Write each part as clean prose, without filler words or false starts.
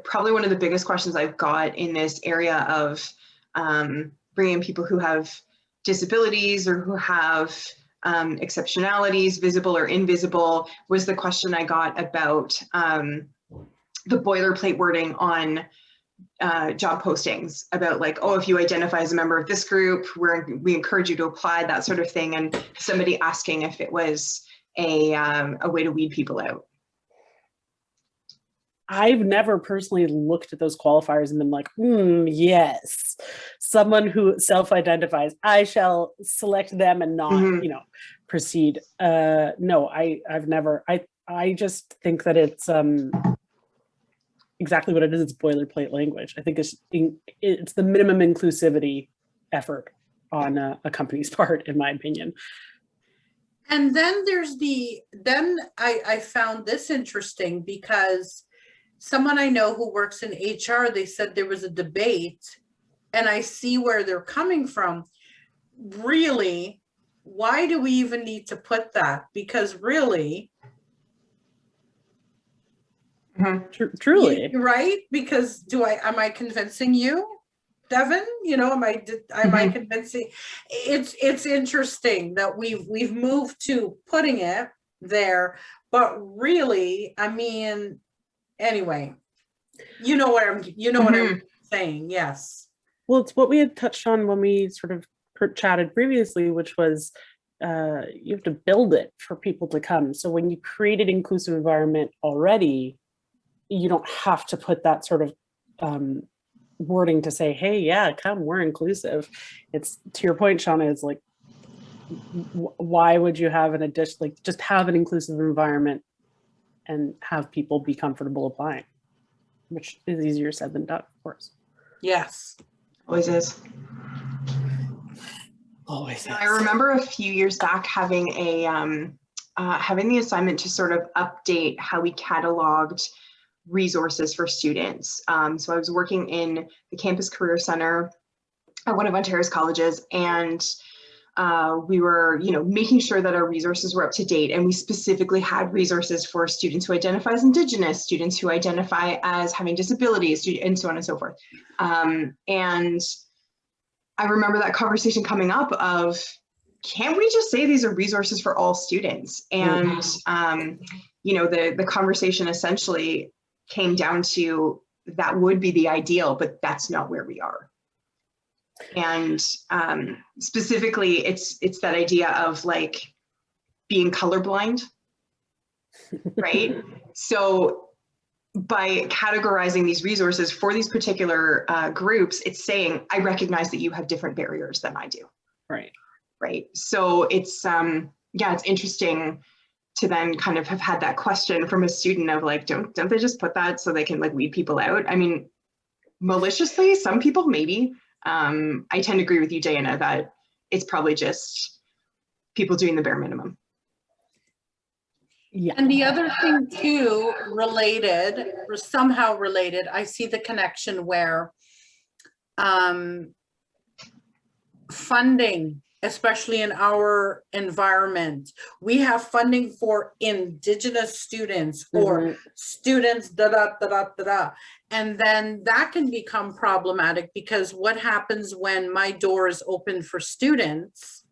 probably one of the biggest questions I've got in this area of bringing people who have disabilities or who have exceptionalities, visible or invisible, was the question I got about the boilerplate wording on job postings about like, oh, if you identify as a member of this group, we encourage you to apply, that sort of thing. And somebody asking if it was a way to weed people out. I've never personally looked at those qualifiers and been like, yes, someone who self-identifies, I shall select them and not, proceed. No, I've never, I just think that it's exactly what it is. It's boilerplate language. I think it's the minimum inclusivity effort on a company's part, in my opinion. And then then I found this interesting because someone I know who works in HR, they said there was a debate, and I see where they're coming from. Really, why do we even need to put that? Because really, truly, right? Because am I convincing you, Devon? Am I convincing? It's interesting that we've moved to putting it there, but really, I mean, anyway, you know what I'm saying. Yes. Well, it's what we had touched on when we sort of chatted previously, which was you have to build it for people to come. So when you create an inclusive environment already, you don't have to put that sort of wording to say, hey, yeah, come, we're inclusive. It's, to your point, Shauna, is like, why would you have an addition, like just have an inclusive environment and have people be comfortable applying, which is easier said than done, of course. Yes. Always is. Always is. I remember a few years back having having the assignment to sort of update how we cataloged resources for students. So I was working in the Campus Career Center at one of Ontario's colleges, and we were, making sure that our resources were up to date, and we specifically had resources for students who identify as Indigenous, students who identify as having disabilities, and so on and so forth. And I remember that conversation coming up of, can't we just say these are resources for all students? And, the conversation essentially came down to that would be the ideal, but that's not where we are. And specifically, it's that idea of like being colorblind, right? So by categorizing these resources for these particular groups, it's saying, I recognize that you have different barriers than I do. Right. Right. So it's, it's interesting to then kind of have had that question from a student of like, don't they just put that so they can like weed people out? I mean, maliciously, some people maybe. I tend to agree with you, Dyanna, that it's probably just people doing the bare minimum. Yeah. And the other thing too, related, or somehow related, I see the connection where funding, especially in our environment, we have funding for Indigenous students or students, and then that can become problematic, because what happens when my door is open for students?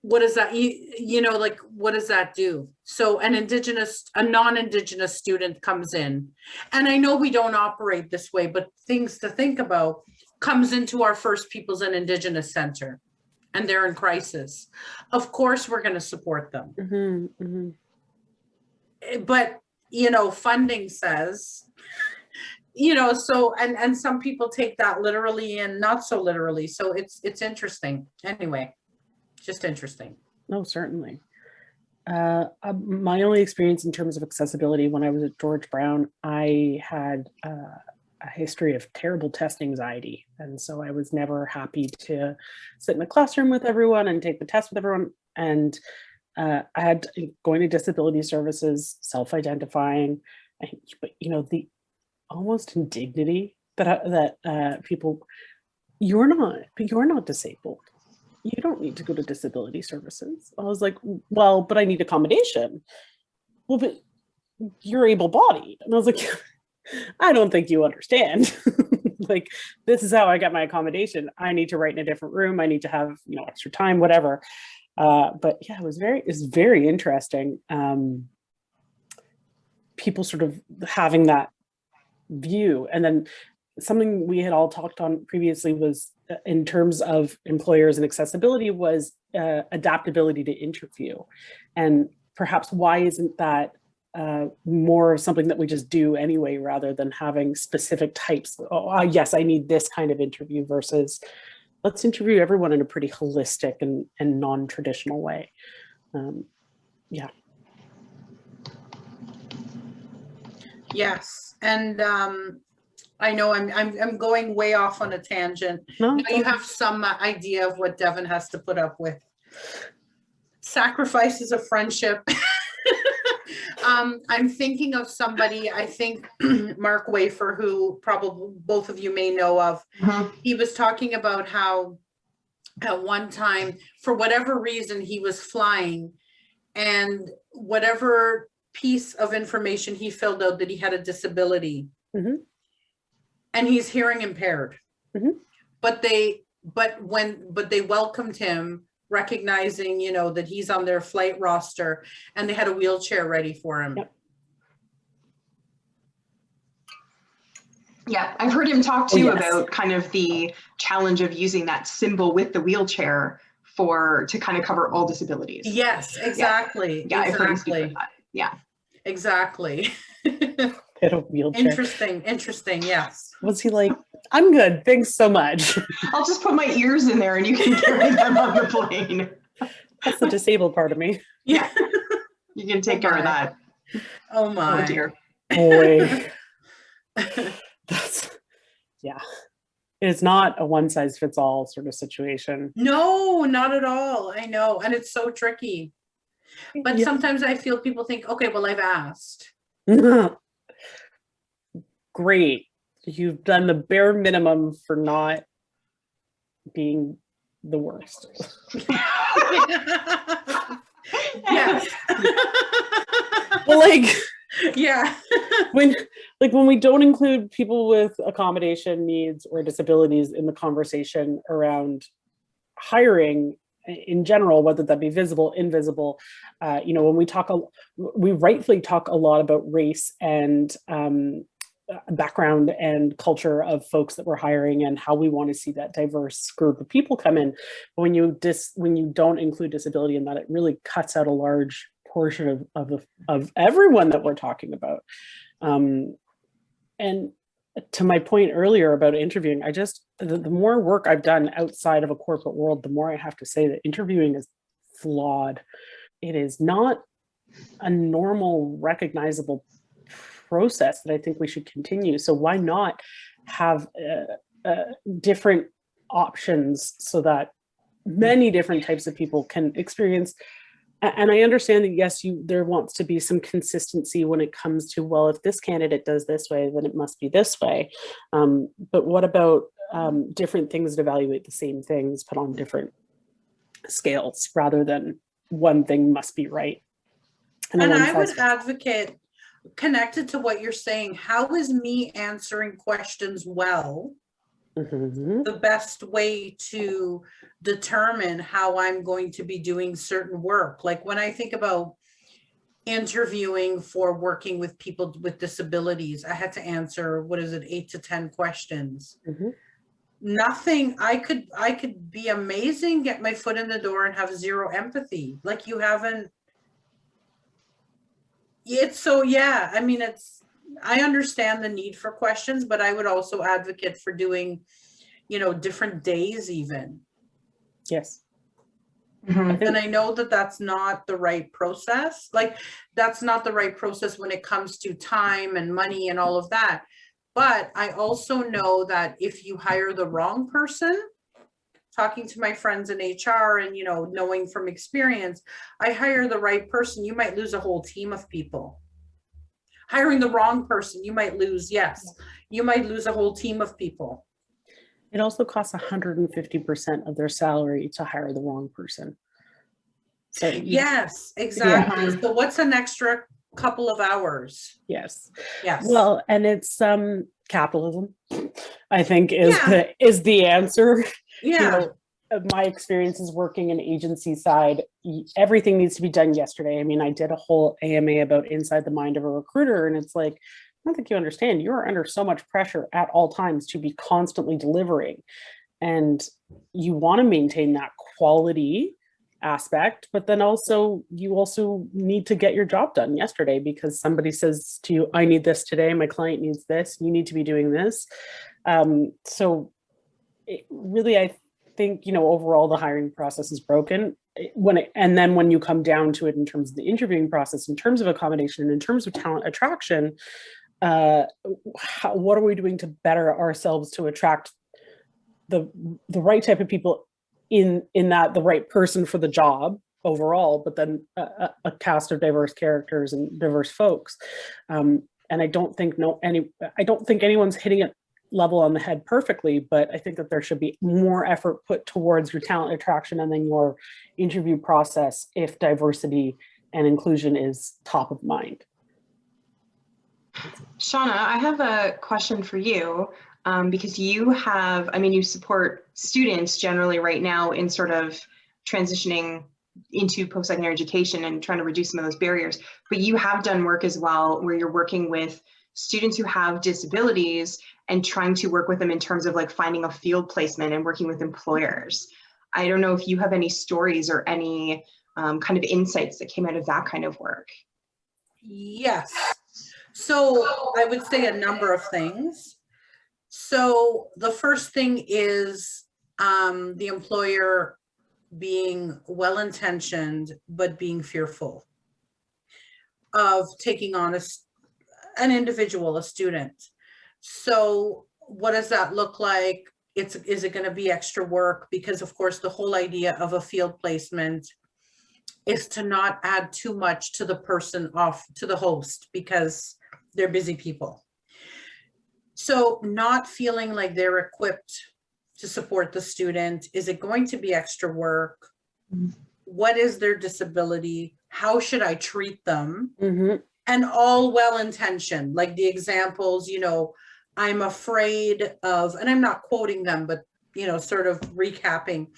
What does that, like, what does that do? So a non-Indigenous student comes in, and I know we don't operate this way, but things to think about, comes into our First Peoples and Indigenous Center, and they're in crisis. Of course, we're going to support them. But, funding says, so, and some people take that literally and not so literally. So it's interesting. Anyway, just interesting. No, certainly. My only experience in terms of accessibility when I was at George Brown, I had a history of terrible test anxiety. And so I was never happy to sit in the classroom with everyone and take the test with everyone. And I had going to disability services, self-identifying, but the almost indignity that people, you're not disabled. You don't need to go to disability services. I was like, well, but I need accommodation. Well, but you're able-bodied. And I was like, I don't think you understand. Like, this is how I get my accommodation. I need to write in a different room. I need to have, extra time, whatever. But yeah, it was very interesting. People sort of having that view. And then something we had all talked on previously was in terms of employers and accessibility was adaptability to interview. And perhaps why isn't that more of something that we just do anyway, rather than having specific types? Oh, yes, I need this kind of interview versus let's interview everyone in a pretty holistic and non-traditional way. Yeah. Yes, and I know I'm going way off on a tangent. No, You have some idea of what Devon has to put up with. Sacrifices of friendship. I'm thinking of somebody, I think Mark Wafer, who probably both of you may know of. He was talking about how at one time, for whatever reason, he was flying, and whatever piece of information he filled out that he had a disability, and he's hearing impaired, but they welcomed him, recognizing that he's on their flight roster, and they had a wheelchair ready for him. Yep. Yeah, I've heard him talk too about kind of the challenge of using that symbol with the wheelchair to kind of cover all disabilities. Yes, exactly. Yeah, I've heard him speak about that. Yeah, exactly. Had a wheelchair. Interesting. Yes. Was he like, I'm good, thanks so much? I'll just put my ears in there and you can carry them on the plane. That's the disabled part of me. Yeah. You can take care of that. Oh my. Oh dear. Boy. Yeah. It's not a one size fits all sort of situation. No, not at all. I know. And it's so tricky. But sometimes I feel people think, okay, well, I've asked. Great. You've done the bare minimum for not being the worst. Yes. Well, yeah. when we don't include people with accommodation needs or disabilities in the conversation around hiring in general, whether that be visible, invisible, when we rightfully talk a lot about race and background and culture of folks that we're hiring and how we want to see that diverse group of people come in. But when you don't include disability in that, it really cuts out a large portion of everyone that we're talking about. And to my point earlier about interviewing, the more work I've done outside of a corporate world, the more I have to say that interviewing is flawed. It is not a normal, recognizable process that I think we should continue. So why not have different options so that many different types of people can experience? And I understand that, yes, there wants to be some consistency when it comes to, well, if this candidate does this way, then it must be this way. But what about different things that evaluate the same things, put on different scales, rather than one thing must be right? And I would advocate, connected to what you're saying, how is me answering questions well the best way to determine how I'm going to be doing certain work? Like when I think about interviewing for working with people with disabilities, I had to answer, 8 to 10 questions. Nothing, I could be amazing, get my foot in the door and have zero empathy. Like you haven't. It's so, yeah, I mean, I understand the need for questions, but I would also advocate for doing, different days even. Yes. And I know that that's not the right process. Like that's not the right process when it comes to time and money and all of that. But I also know that if you hire the wrong person, talking to my friends in HR and, knowing from experience, I hire the right person, you might lose a whole team of people. Hiring the wrong person, you might lose a whole team of people. It also costs 150% of their salary to hire the wrong person. So yes, exactly. So what's an extra couple of hours. Yes. Yes. Well, and it's capitalism, I think, is Yeah. the answer. Yeah. You know, my experiences working in agency side, everything needs to be done yesterday. I mean, I did a whole AMA about inside the mind of a recruiter, and it's like, I don't think you understand. You're under so much pressure at all times to be constantly delivering, and you want to maintain that quality aspect, but then also you also need to get your job done yesterday because somebody says to you, I need this today, my client needs this, you need to be doing this. So really, I think, you know, overall the hiring process is broken and then when you come down to it in terms of the interviewing process, in terms of accommodation, and in terms of talent attraction, what are we doing to better ourselves to attract the right type of people in that the right person for the job overall, but then a cast of diverse characters and diverse folks. And I don't think anyone's hitting it level on the head perfectly, but I think that there should be more effort put towards your talent attraction and then your interview process if diversity and inclusion is top of mind. Shauna, I have a question for you. Because you have, I mean, you support students generally right now in sort of transitioning into post-secondary education and trying to reduce some of those barriers, but you have done work as well where you're working with students who have disabilities and trying to work with them in terms of like finding a field placement and working with employers. I don't know if you have any stories or any kind of insights that came out of that kind of work. Yes. So I would say a number of things. So the first thing is the employer being well-intentioned, but being fearful of taking on an individual, a student. So what does that look like? Is it going to be extra work? Because of course, the whole idea of a field placement is to not add too much to the person to the host because they're busy people. So not feeling like they're equipped to support the student. Is it going to be extra work? Mm-hmm. What is their disability? How should I treat them? Mm-hmm. And all well-intentioned, like the examples, you know, I'm afraid of, and I'm not quoting them, but, you know, sort of recapping,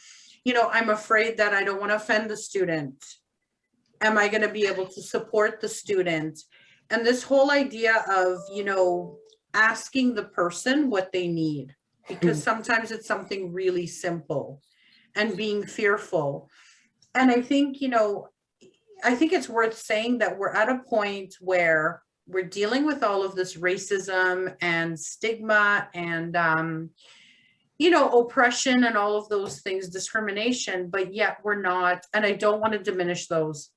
you know, I'm afraid that I don't want to offend the student. Am I going to be able to support the student? And this whole idea of, you know, asking the person what they need, because sometimes it's something really simple, and being fearful. And I think, you know, I think it's worth saying that we're at a point where we're dealing with all of this racism and stigma and, you know, oppression and all of those things, discrimination, but yet we're not, and I don't want to diminish those.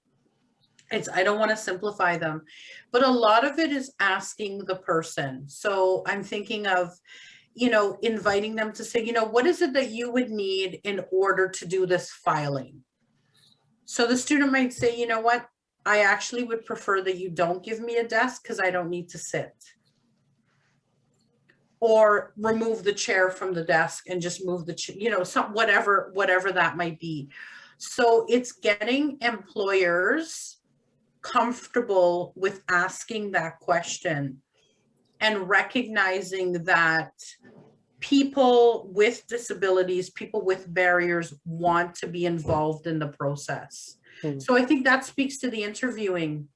I don't want to simplify them, but a lot of it is asking the person. So I'm thinking of, you know, inviting them to say, you know, what is it that you would need in order to do this filing? So the student might say, you know what, I actually would prefer that you don't give me a desk because I don't need to sit. Or remove the chair from the desk and just move the, you know, whatever that might be. So it's getting employers comfortable with asking that question and recognizing that people with disabilities, people with barriers want to be involved in the process. So I think that speaks to the interviewing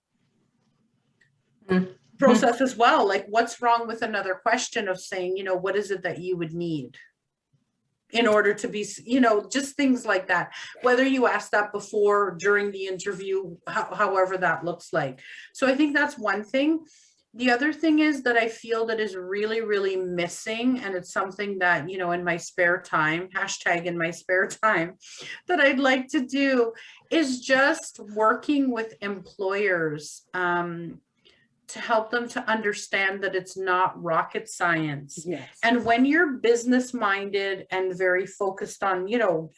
process as well. Like, what's wrong with another question of saying, you know, what is it that you would need in order to be, you know, just things like that, whether you ask that before, during the interview, however that looks like. So I think that's one thing. The other thing is that I feel that is really, really missing, and it's something that, you know, in my spare time, hashtag in my spare time, that I'd like to do, is just working with employers to help them to understand that it's not rocket science. Yes. And when you're business minded and very focused on, you know,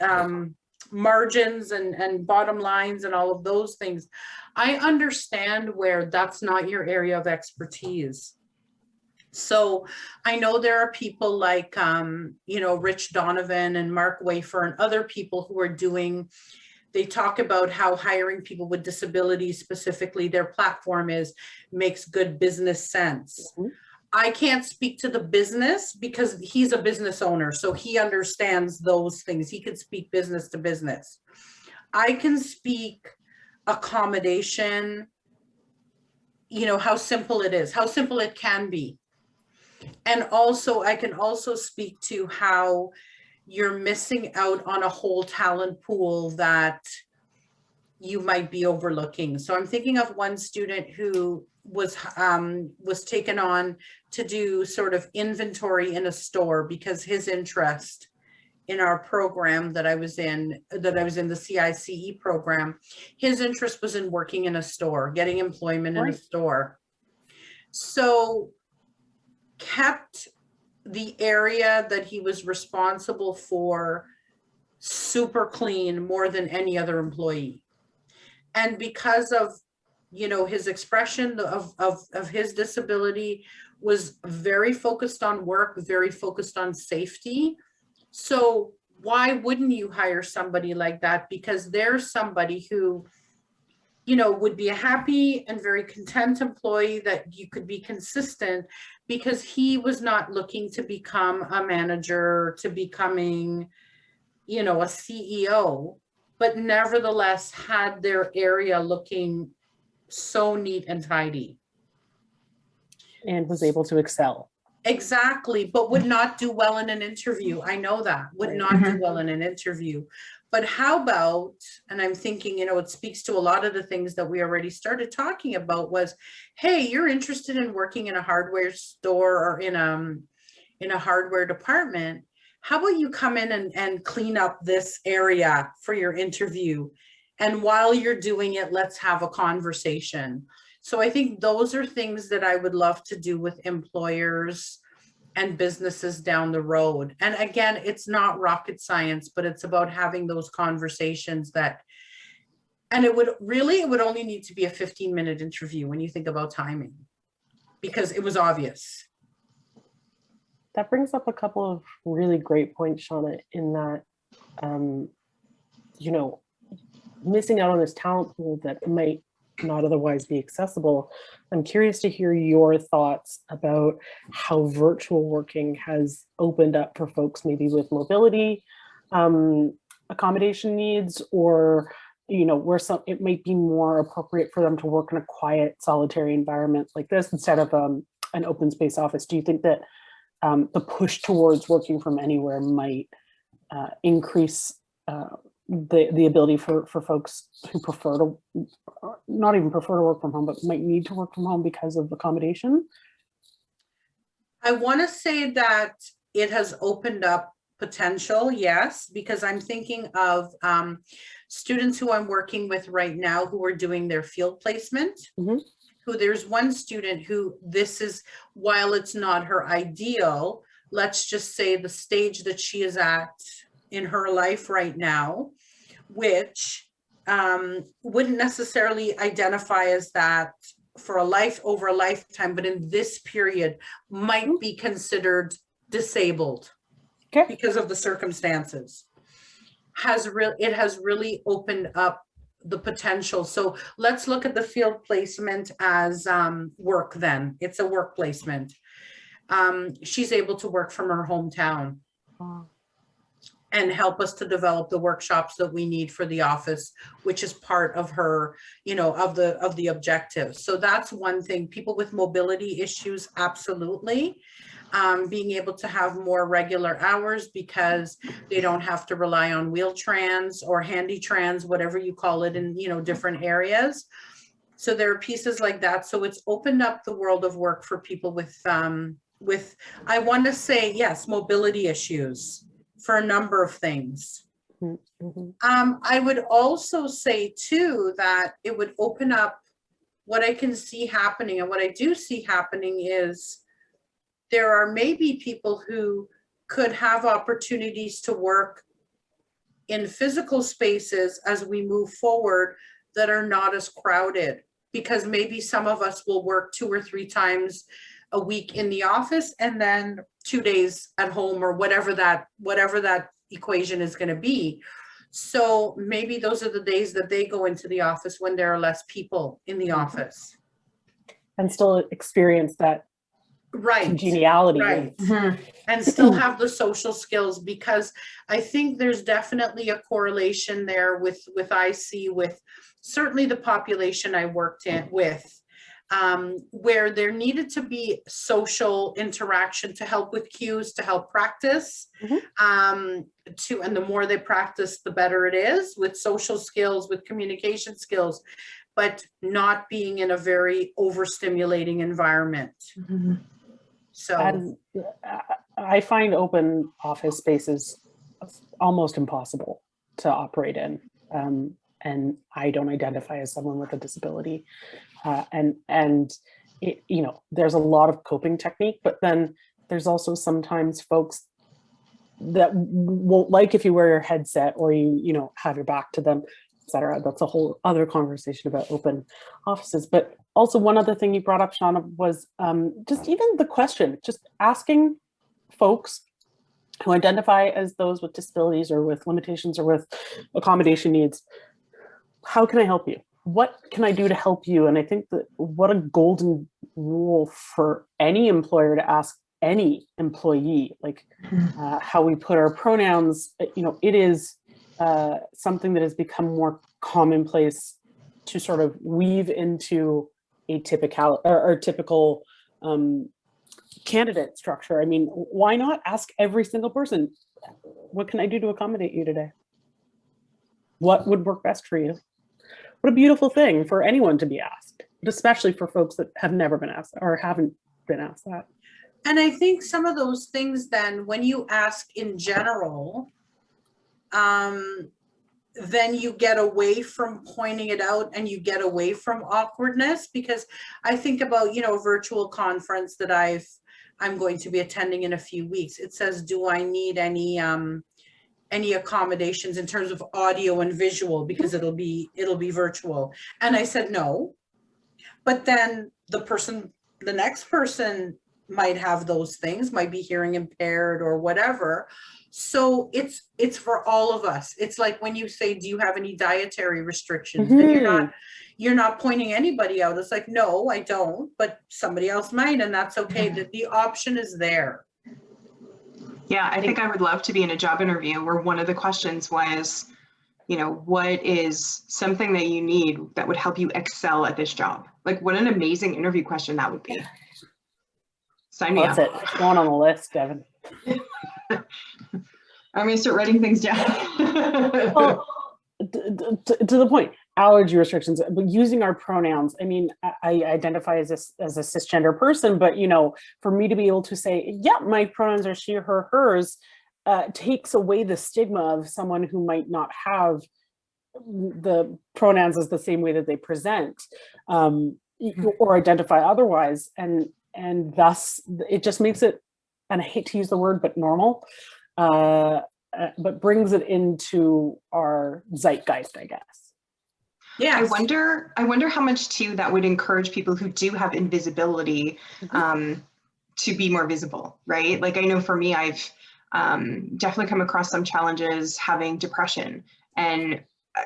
margins and bottom lines and all of those things, I understand where that's not your area of expertise. So I know there are people like, you know, Rich Donovan and Mark Wafer and other people who are doing, They talk about how hiring people with disabilities, specifically their platform makes good business sense. Mhm. I can't speak to the business because he's a business owner, so he understands those things. He can speak business to business. I can speak accommodation, how simple it is, how simple it can be. And also, I can also speak to how you're missing out on a whole talent pool that you might be overlooking. So I'm thinking of one student who was taken on to do sort of inventory in a store because his interest in our program that I was in the CICE program, his interest was in working in a store, getting employment in a store. So kept the area that he was responsible for super clean more than any other employee. And because of, his expression of his disability was very focused on work, very focused on safety. So why wouldn't you hire somebody like that? Because there's somebody who, would be a happy and very content employee that you could be consistent, because he was not looking to become a manager, to becoming, a CEO, but nevertheless had their area looking so neat and tidy. And was able to excel. Exactly, but would not do well in an interview. I know that, would not do well in an interview. But how about, and I'm thinking, it speaks to a lot of the things that we already started talking about was, hey, you're interested in working in a hardware store or in a hardware department. How about you come in and clean up this area for your interview? And while you're doing it, let's have a conversation. So I think those are things that I would love to do with employers and businesses down the road. And again, it's not rocket science, but it's about having those conversations and it would only need to be a 15-minute interview when you think about timing, because it was obvious. That brings up a couple of really great points, Shauna, in that, missing out on this talent pool that might not otherwise be accessible. I'm curious to hear your thoughts about how virtual working has opened up for folks maybe with mobility, accommodation needs, or where it might be more appropriate for them to work in a quiet, solitary environment like this instead of an open space office. Do you think that the push towards working from anywhere might increase the ability for folks who not even prefer to work from home, but might need to work from home because of accommodation? I want to say that it has opened up potential, yes, because I'm thinking of students who I'm working with right now who are doing their field placement. Mm-hmm. Who there's one student who while it's not her ideal, let's just say the stage that she is at in her life right now, which wouldn't necessarily identify as that for over a lifetime, but in this period might be considered disabled because of the circumstances. It has really opened up the potential. So let's look at the field placement as work then. It's a work placement. She's able to work from her hometown and help us to develop the workshops that we need for the office, which is part of her, of the objectives. So that's one thing. People with mobility issues, absolutely. Being able to have more regular hours because they don't have to rely on wheel-trans or handy-trans, whatever you call it in, different areas. So there are pieces like that. So it's opened up the world of work for people with I want to say, yes, mobility issues for a number of things. Mm-hmm. I would also say too, that it would open up what I can see happening, and what I do see happening is there are maybe people who could have opportunities to work in physical spaces as we move forward that are not as crowded, because maybe some of us will work 2 or 3 times a week in the office and then 2 days at home, or whatever that equation is going to be. So maybe those are the days that they go into the office when there are less people in the office. And still experience that Right. congeniality. Right. Mhm. And still have the social skills, because I think there's definitely a correlation there with I see with certainly the population I worked in with, where there needed to be social interaction to help with cues, to help practice, and the more they practice, the better it is with social skills, with communication skills, but not being in a very overstimulating environment. Mhm. So. And I find open office spaces almost impossible to operate in. And I don't identify as someone with a disability. And it, you know, there's a lot of coping technique, but then there's also sometimes folks that won't like if you wear your headset or you know, have your back to them, etc. That's a whole other conversation about open offices. But also one other thing you brought up, Shauna, was just even the question, just asking folks who identify as those with disabilities or with limitations or with accommodation needs, how can I help you? What can I do to help you? And I think that what a golden rule for any employer to ask any employee, like how we put our pronouns, you know, it is something that has become more commonplace to sort of weave into a typical candidate structure. I mean, why not ask every single person, what can I do to accommodate you today? What would work best for you? What a beautiful thing for anyone to be asked, but especially for folks that have never been asked or haven't been asked that. And I think some of those things then, when you ask in general, then you get away from pointing it out and you get away from awkwardness, because I think about, you know, a virtual conference that I'm going to be attending in a few weeks. It says, do I need any accommodations in terms of audio and visual, because it'll be virtual. And I said, no, but then the next person might have those things, might be hearing impaired or whatever. So it's for all of us. It's like when you say, do you have any dietary restrictions? And you're not pointing anybody out. It's like, no, I don't, but somebody else might, and that's okay. That the option is there. Yeah, I think I would love to be in a job interview where one of the questions was, you know, what is something that you need that would help you excel at this job? Like, what an amazing interview question that would be. Sign me up. That's it. It's going on the list, Devon. I'm going to start writing things down. Well, to the point, allergy restrictions, but using our pronouns. I mean, I identify as a cisgender person, but, you know, for me to be able to say, yeah, my pronouns are she, her, hers, takes away the stigma of someone who might not have the pronouns as the same way that they present, or identify otherwise. And thus it just makes it, and I hate to use the word, but normal, but brings it into our zeitgeist, I guess. Yeah. I wonder how much too that would encourage people who do have invisibility to be more visible, right? Like, I know for me, I've definitely come across some challenges having depression, and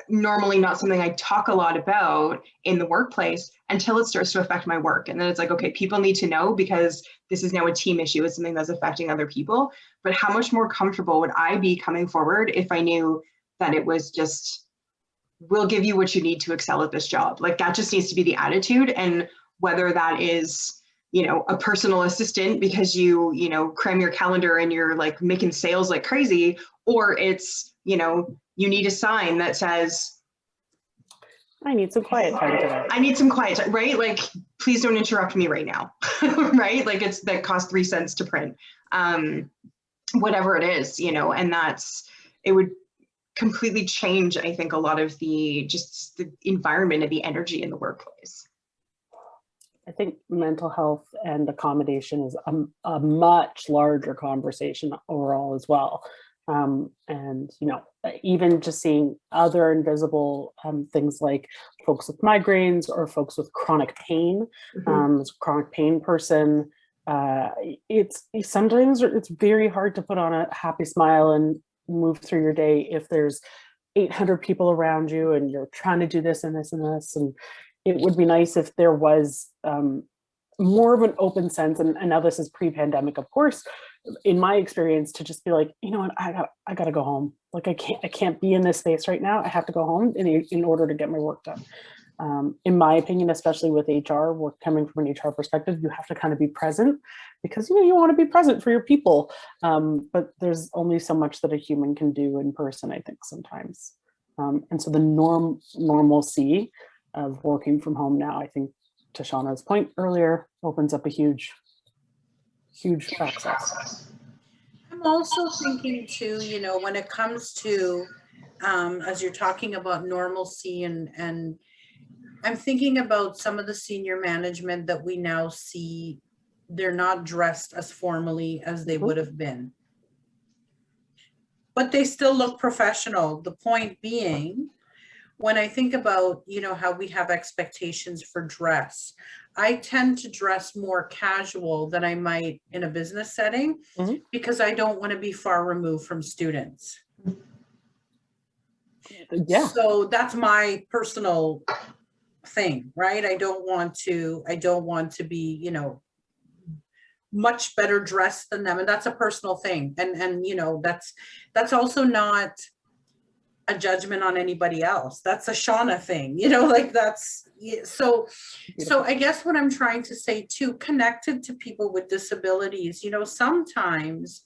normally not something I talk a lot about in the workplace until it starts to affect my work. And then it's like, okay, people need to know because this is now a team issue. It's something that's affecting other people. But how much more comfortable would I be coming forward if I knew that it was just, we'll give you what you need to excel at this job. Like, that just needs to be the attitude. And whether that is, you know, a personal assistant because you know, cram your calendar and you're like making sales like crazy, or it's, you know, you need a sign that says, I need some quiet time today. I need some quiet time, right? Like, please don't interrupt me right now, right? Like, that costs 3 cents to print, whatever it is, you know, and it would completely change, I think, a lot of the environment and the energy in the workplace. I think mental health and accommodation is a much larger conversation overall as well. And, you know, even just seeing other invisible things like folks with migraines or folks with chronic pain, as a chronic pain person, sometimes it's very hard to put on a happy smile and move through your day if there's 800 people around you and you're trying to do this and this and this. And it would be nice if there was more of an open sense. And now this is pre-pandemic, of course, in my experience, to just be like, you know what, I gotta go home. Like I can't be in this space right now. I have to go home in order to get my work done. In my opinion, especially with HR, work coming from an HR perspective, you have to kind of be present because you want to be present for your people. But there's only so much that a human can do in person, I think, sometimes. And so the normalcy of working from home now, I think, to Shauna's point earlier, opens up a huge access. I'm also thinking too, when it comes to, as you're talking about normalcy and I'm thinking about some of the senior management that we now see, they're not dressed as formally as they would have been. But they still look professional. The point being, when I think about, how we have expectations for dress, I tend to dress more casual than I might in a business setting because I don't want to be far removed from students. Yeah. So that's my personal thing, right? I don't want to be, much better dressed than them. And that's a personal thing. And that's also not a judgment on anybody else. That's a Shauna thing, that's so I guess what I'm trying to say too, connected to people with disabilities, sometimes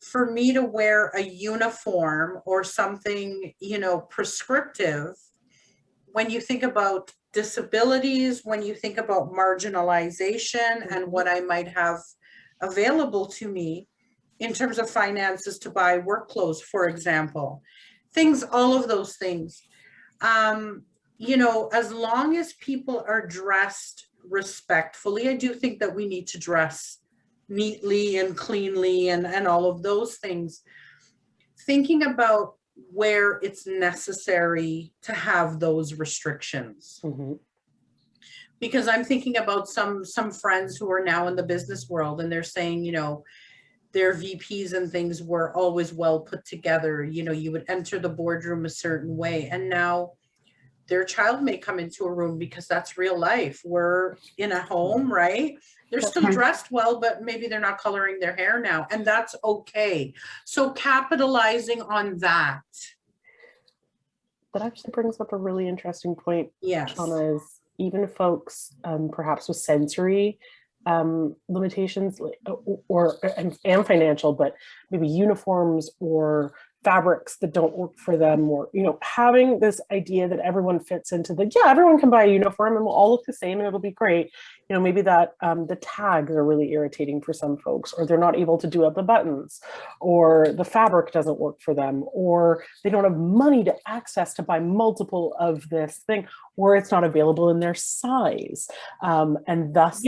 for me to wear a uniform or something, prescriptive, when you think about disabilities, when you think about marginalization and what I might have available to me in terms of finances to buy work clothes, for example, all of those things, as long as people are dressed respectfully, I do think that we need to dress neatly and cleanly and all of those things, thinking about where it's necessary to have those restrictions. Because I'm thinking about some friends who are now in the business world and they're saying, their VPs and things were always well put together. You would enter the boardroom a certain way, and now their child may come into a room because that's real life. We're in a home, right? They're still dressed well, but maybe they're not coloring their hair now, and that's okay. So capitalizing on that. That actually brings up a really interesting point. Yes. Shauna, is even folks perhaps with sensory limitations and financial, but maybe uniforms or fabrics that don't work for them, or having this idea that everyone fits into everyone can buy a uniform and we'll all look the same and it'll be great. Maybe that the tags are really irritating for some folks, or they're not able to do up the buttons, or the fabric doesn't work for them, or they don't have money to access to buy multiple of this thing, or it's not available in their size, and thus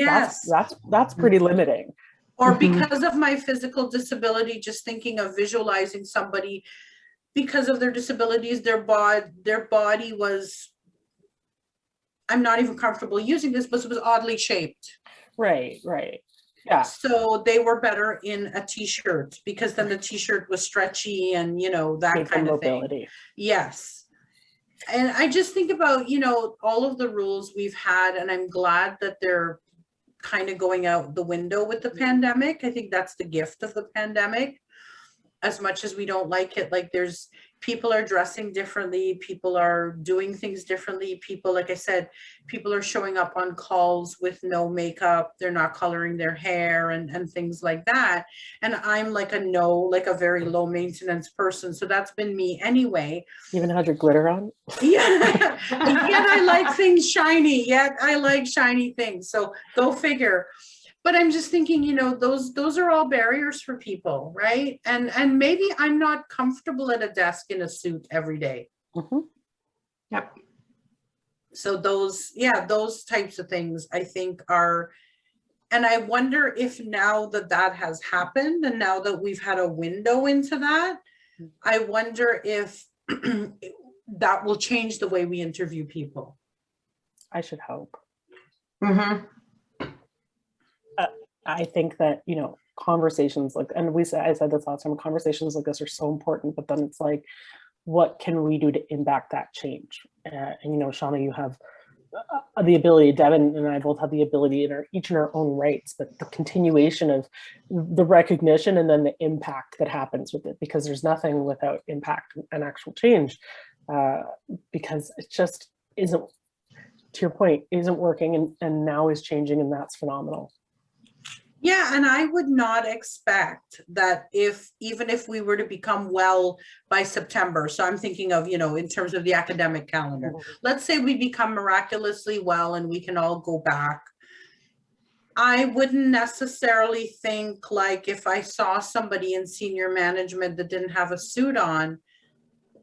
that's pretty limiting. Or because of my physical disability, just thinking of visualizing somebody because of their disabilities, their body was, I'm not even comfortable using this, but it was oddly shaped. Right. Yeah. So they were better in a t-shirt because then the t-shirt was stretchy and, that kind of thing. Yes. And I just think about, all of the rules we've had, and I'm glad that they're kind of going out the window with the pandemic. I think that's the gift of the pandemic. As much as we don't like it, like people are dressing differently, people are doing things differently, people, like I said, people are showing up on calls with no makeup, they're not coloring their hair and things like that. And I'm like a very low maintenance person. So that's been me anyway. You even had your glitter on? Yeah. Yet I like things shiny, I like shiny things. So go figure. But I'm just thinking, those are all barriers for people, right? And maybe I'm not comfortable at a desk in a suit every day. Yep. So those types of things I think are, and I wonder if now that has happened and now that we've had a window into that, I wonder if that will change the way we interview people. I should hope. I think that, conversations like, and I said this last time, conversations like this are so important, but then it's like, what can we do to impact that change? And you know, Shauna, you have the ability, Devon and I both have the ability each in our own rights, but the continuation of the recognition and then the impact that happens with it, because there's nothing without impact and actual change, because it just isn't, to your point, isn't working and now is changing, and that's phenomenal. Yeah, and I would not expect that even if we were to become well by September, so I'm thinking of, you know, in terms of the academic calendar, let's say we become miraculously well and we can all go back. I wouldn't necessarily think, like, if I saw somebody in senior management that didn't have a suit on,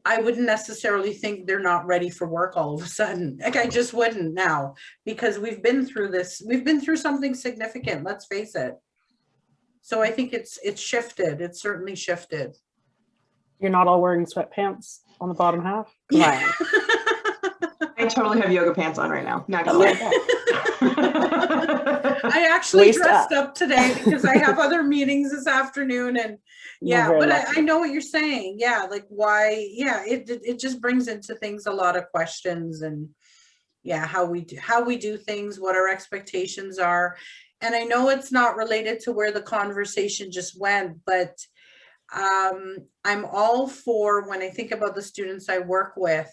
I wouldn't necessarily think they're not ready for work all of a sudden. Like, I just wouldn't now, because we've been through this. We've been through something significant, let's face it. So I think it's shifted. It's certainly shifted. You're not all wearing sweatpants on the bottom half? Yeah. I totally have yoga pants on right now. Not gonna lie. I actually Waist dressed up up today because I have other meetings this afternoon, and yeah, but I know what you're saying. Yeah, like why? Yeah, it just brings into things a lot of questions, and yeah, how we do things, what our expectations are. And I know it's not related to where the conversation just went, but I'm all for, when I think about the students I work with,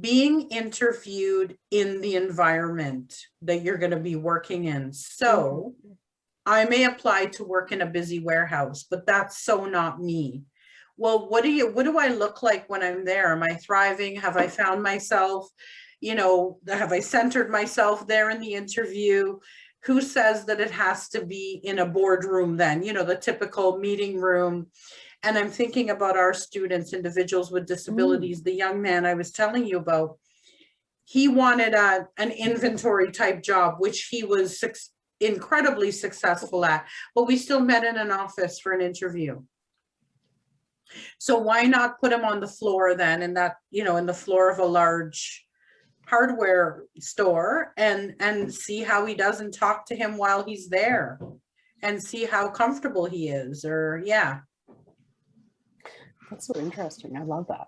being interviewed in the environment that you're going to be working in. So I may apply to work in a busy warehouse, but that's so not me. Well, what do I look like when I'm there? Am I thriving? Have I found myself? You know, have I centered myself there in the interview? Who says that it has to be in a boardroom then, you know, the typical meeting room? And I'm thinking about our students, individuals with disabilities. The young man I was telling you about, he wanted an inventory type job, which he was incredibly successful at, but we still met in an office for an interview. So why not put him on the floor then, in that, you know, in the floor of a large hardware store, and see how he does, and talk to him while he's there and see how comfortable he is, or yeah. That's so interesting. I love that.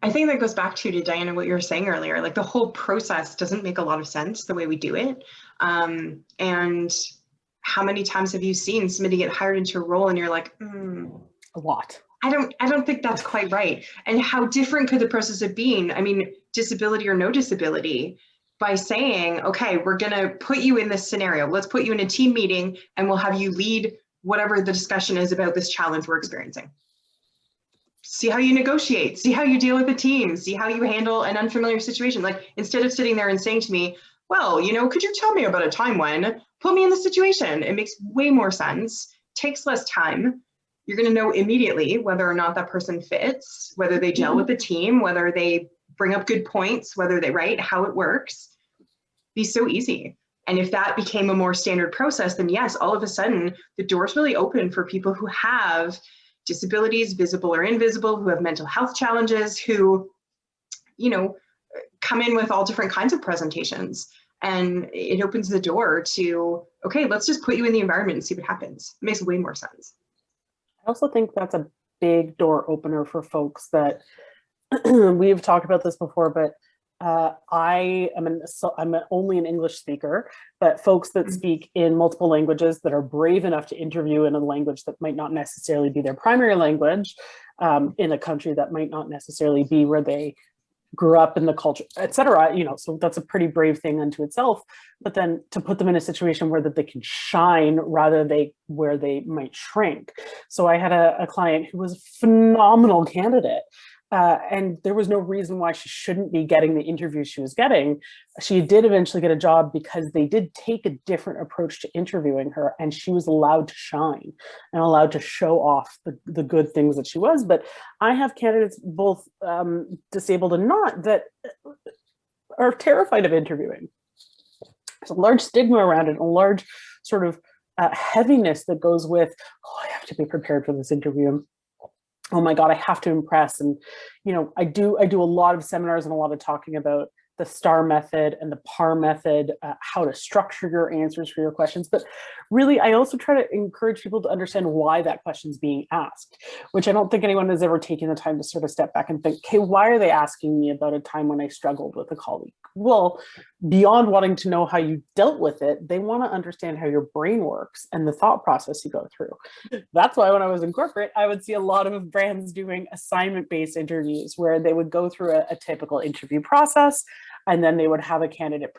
I think that goes back to Dyanna, what you were saying earlier, like the whole process doesn't make a lot of sense the way we do it. And how many times have you seen somebody get hired into a role and you're like, a lot. I don't think that's quite right. And how different could the process have been? I mean, disability or no disability, by saying, okay, we're going to put you in this scenario. Let's put you in a team meeting and we'll have you lead whatever the discussion is about this challenge we're experiencing. See how you negotiate, see how you deal with the team, see how you handle an unfamiliar situation. Like, instead of sitting there and saying to me, well, you know, could you tell me about a time when, put me in the situation. It makes way more sense, takes less time. You're going to know immediately whether or not that person fits, whether they gel with the team, whether they bring up good points, whether they write, how it works. Be so easy. And if that became a more standard process, then yes, all of a sudden the doors really open for people who have disabilities, visible or invisible, who have mental health challenges, who, you know, come in with all different kinds of presentations. And it opens the door to, okay, let's just put you in the environment and see what happens. It makes way more sense. I also think that's a big door opener for folks that we've talked about this before, but I'm only an English speaker, but folks that speak in multiple languages, that are brave enough to interview in a language that might not necessarily be their primary language, in a country that might not necessarily be where they grew up in the culture, etc. You know, so that's a pretty brave thing unto itself. But then to put them in a situation where that they can shine rather than where they might shrink. So I had a client who was a phenomenal candidate. And there was no reason why she shouldn't be getting the interview she was getting. She did eventually get a job because they did take a different approach to interviewing her, and she was allowed to shine and allowed to show off the good things that she was. But I have candidates, both disabled and not, that are terrified of interviewing. There's a large stigma around it, a large sort of heaviness that goes with, oh, I have to be prepared for this interview. Oh my God, I have to impress. And, you know, I do a lot of seminars and a lot of talking about the STAR method and the PAR method, how to structure your answers for your questions. But really, I also try to encourage people to understand why that question's being asked, which I don't think anyone has ever taken the time to sort of step back and think, okay, why are they asking me about a time when I struggled with a colleague? Well, beyond wanting to know how you dealt with it, they want to understand how your brain works and the thought process you go through. That's why when I was in corporate, I would see a lot of brands doing assignment-based interviews where they would go through a typical interview process, and then they would have a candidate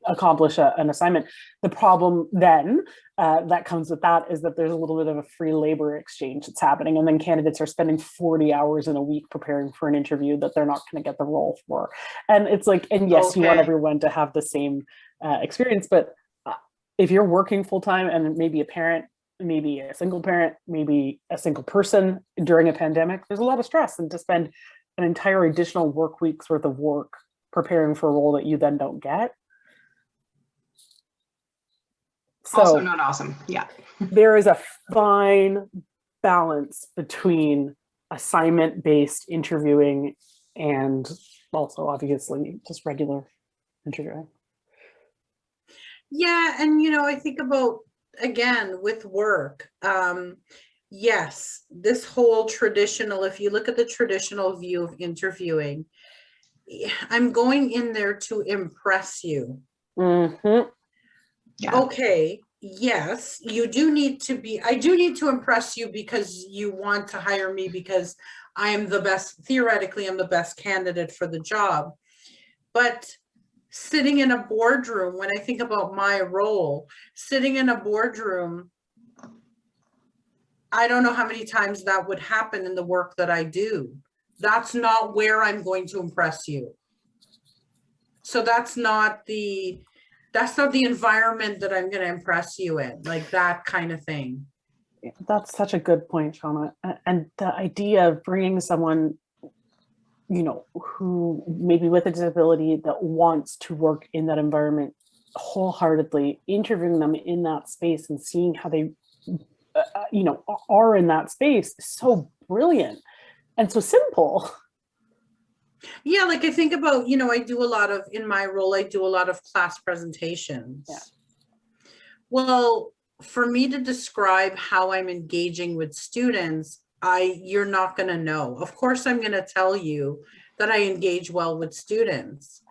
accomplish an assignment. The problem then that comes with that is that there's a little bit of a free labor exchange that's happening, and then candidates are spending 40 hours in a week preparing for an interview that they're not going to get the role for. And it's like, and yes, you want everyone to have the same experience, but if you're working full-time and maybe a parent, maybe a single parent, maybe a single person during a pandemic, there's a lot of stress, and to spend an entire additional work week's worth of work preparing for a role that you then don't get. So also not awesome. Yeah. There is a fine balance between assignment-based interviewing and also obviously just regular interviewing. Yeah, and I think about, again, with work, yes, this whole traditional, if you look at the traditional view of interviewing, I'm going in there to impress you. Mm-hmm. Yeah. Okay, yes, I do need to impress you because you want to hire me because theoretically, I'm the best candidate for the job. But sitting in a boardroom, when I think about my role, sitting in a boardroom, I don't know how many times that would happen in the work that I do. That's not where I'm going to impress you. So that's not the environment that I'm going to impress you in, like that kind of thing. That's such a good point, Shauna. And the idea of bringing someone, who maybe with a disability that wants to work in that environment wholeheartedly, interviewing them in that space and seeing how they, are in that space is so brilliant and so simple. Yeah, like I think about, in my role, I do a lot of class presentations. Yeah. Well, for me to describe how I'm engaging with students, you're not going to know. Of course, I'm going to tell you that I engage well with students.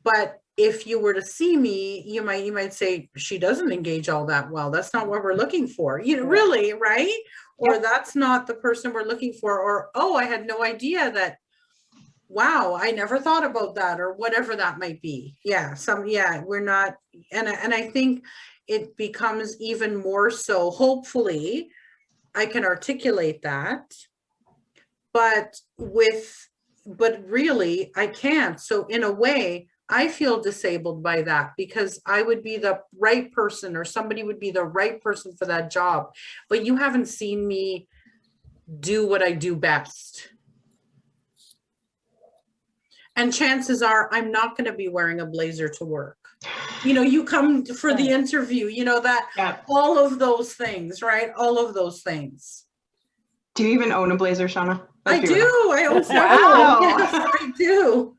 But if you were to see me, you might say, she doesn't engage all that well. That's not what we're looking for. Really, right? Or that's not the person we're looking for. Or, oh, I had no idea that, wow, I never thought about that, or whatever that might be. We're not. And I think it becomes even more so, hopefully, I can articulate that, but really I can't. So in a way, I feel disabled by that because I would be the right person, or somebody would be the right person for that job, but you haven't seen me do what I do best. And chances are I'm not going to be wearing a blazer to work. You come for the interview, all of those things, right? All of those things. Do you even own a blazer, Shauna? I do. I own several. Wow. Yes, I do.